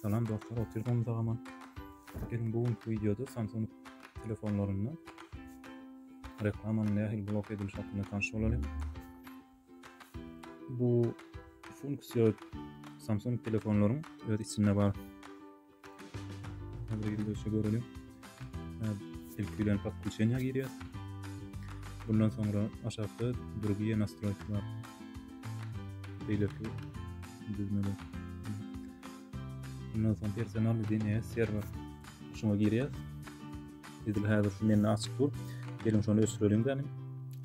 Salam dostlar, oturdum zaman. Gelin bugünkü videoda Samsung telefonlarından reklamanın nähil blok ediliş hakkında tanışıp olalım. Bu funksiya Samsung telefonların öz içinde var. Bu videoda görelim. İlk подключение giriyor. Bundan sonra aşağıda другие настройки var. Belirli düzmeler. Bundan sonra personal dediğine server şuna giriyor. Bizde hazır şu menü açık dur. Gelin şunu ösürelim benim.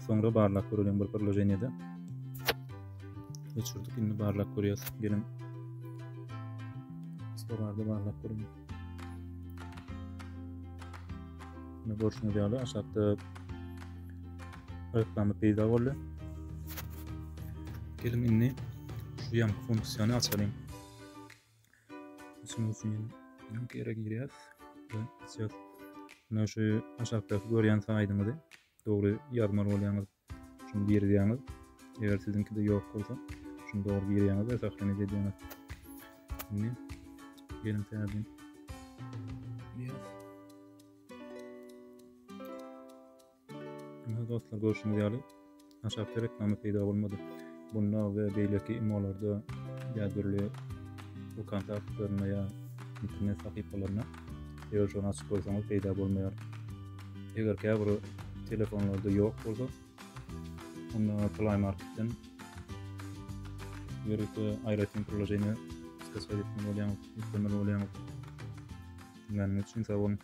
Sonra barlak koyalım bu projenyede. Öçürdük şimdi barlak koyuyoruz. Gelin store'da barlak koyalım. Ne görüşünü diyorlar. Aşağıda reklamı peyda oldu. Gelin şimdi şu yan fonksiyonu açalım. Şunun için yine kere giriyoruz. Açıyoruz. Bunu şu aşağıda görüyen saydığımızda doğru yazmalı olayanız şunu bir diyeniz. Eğer sizinki de yok olsa şunu doğru bir diyeniz ve saklanı dediğiniz. Şimdi gelin sayalım. Dostlar görüşünü diyelim. Aşağıda reklamı peyda olmadı. Bunda ve belki imolarda ya türlü bu kontaktlarına ya internet sayfalarına eğer şunu açık koysanız peyda olmuyor. Eğer ki bu telefonlarda yok olsa onu Play Market'ten görüp ayrıca projeyi skasayıp olacağım, yüklemeli olacağım. Ben için sağ olun.